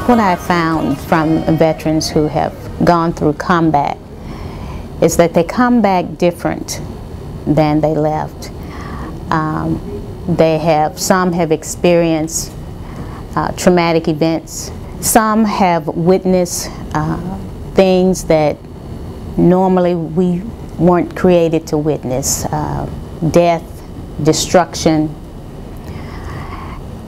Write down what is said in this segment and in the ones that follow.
what I found from veterans who have gone through combat is that they come back different than they left. Some have experienced traumatic events. Some have witnessed things that normally we weren't created to witness. Death, destruction.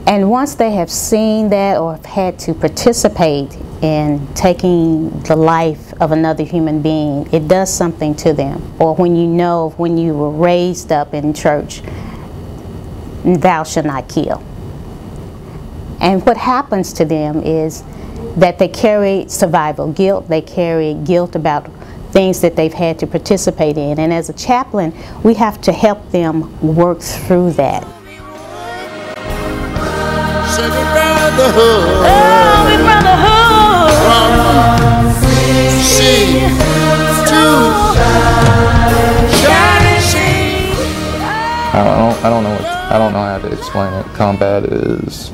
And once they have seen that or have had to participate in taking the life of another human being, it does something to them. Or when you were raised up in church, thou shalt not kill. And what happens to them is that they carry survival guilt, they carry guilt about things that they've had to participate in. And as a chaplain, we have to help them work through that. I don't know how to explain it. Combat is,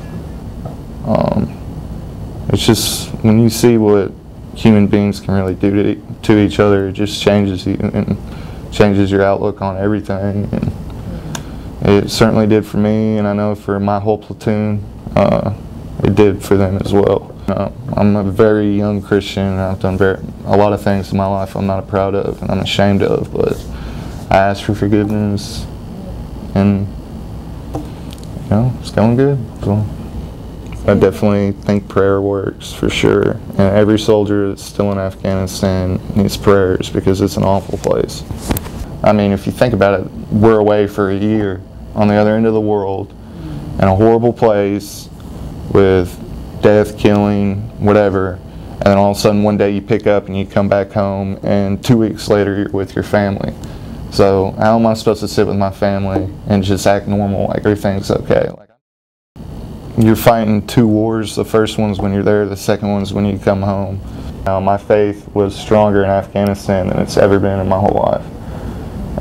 it's just when you see what human beings can really do to each other, it just changes you and changes your outlook on everything. And it certainly did for me, and I know for my whole platoon, it did for them as well. I'm a very young Christian, and I've done a lot of things in my life I'm not proud of and I'm ashamed of, but I asked for forgiveness, and you know, it's going good. So I definitely think prayer works for sure, and every soldier that's still in Afghanistan needs prayers because it's an awful place. I mean, if you think about it, we're away for a year on the other end of the world in a horrible place with death, killing, whatever, and then all of a sudden one day you pick up and you come back home and 2 weeks later you're with your family. So how am I supposed to sit with my family and just act normal like everything's okay? You're fighting two wars. The first one's when you're there, the second one's when you come home. My faith was stronger in Afghanistan than it's ever been in my whole life.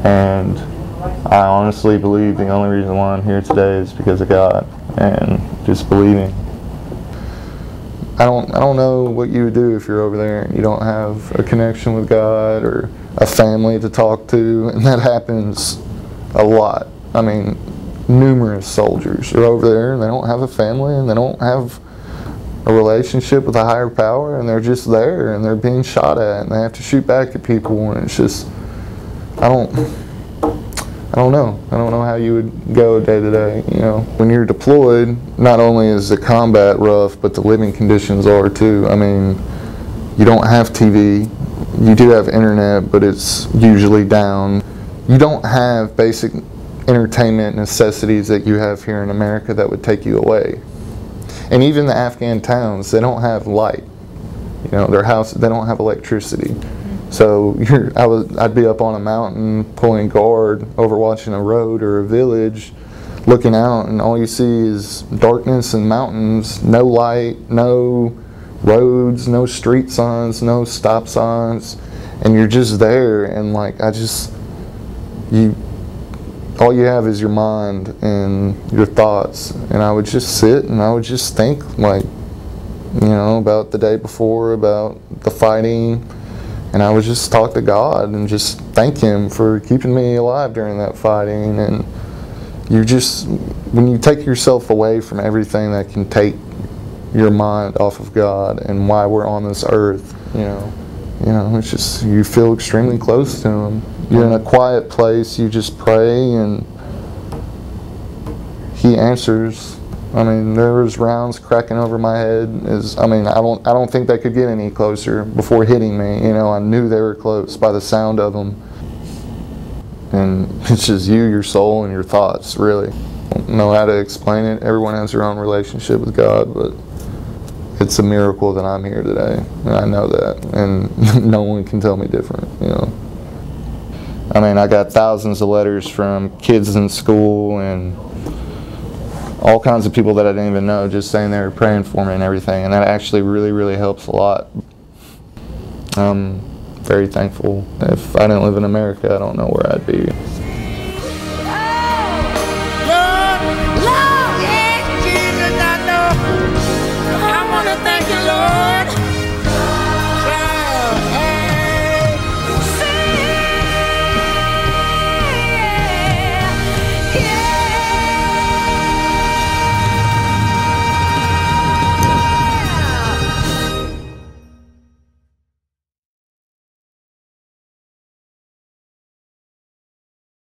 And I honestly believe the only reason why I'm here today is because of God and just believing. I don't know what you would do if you're over there and you don't have a connection with God or a family to talk to, and that happens a lot. I mean, numerous soldiers are over there and they don't have a family and they don't have a relationship with a higher power, and they're just there and they're being shot at and they have to shoot back at people, and it's just, I don't know. I don't know how you would go day to day. You know, when you're deployed, not only is the combat rough, but the living conditions are too. I mean, you don't have TV. You do have internet, but it's usually down. You don't have basic entertainment necessities that you have here in America that would take you away. And even the Afghan towns, they don't have light. You know, their houses, they don't have electricity. So I'd be up on a mountain pulling guard, overwatching a road or a village, looking out, and all you see is darkness and mountains, no light, no roads, no street signs, no stop signs, and you're just there, and like all you have is your mind and your thoughts. And I would just sit and I would just think, like, you know, about the day before, about the fighting. And I would just talk to God and just thank Him for keeping me alive during that fighting. And you just, when you take yourself away from everything that can take your mind off of God and why we're on this earth, you know, it's just, you feel extremely close to Him. You're in a quiet place, you just pray and He answers. I mean, there was rounds cracking over my head. I don't think they could get any closer before hitting me. You know, I knew they were close by the sound of them. And it's just you, your soul, and your thoughts, really. I don't know how to explain it. Everyone has their own relationship with God, but it's a miracle that I'm here today. And I know that. And no one can tell me different, you know. I mean, I got thousands of letters from kids in school and all kinds of people that I didn't even know just saying they were praying for me and everything, and that actually really, really helps a lot. I'm very thankful. If I didn't live in America, I don't know where I'd be.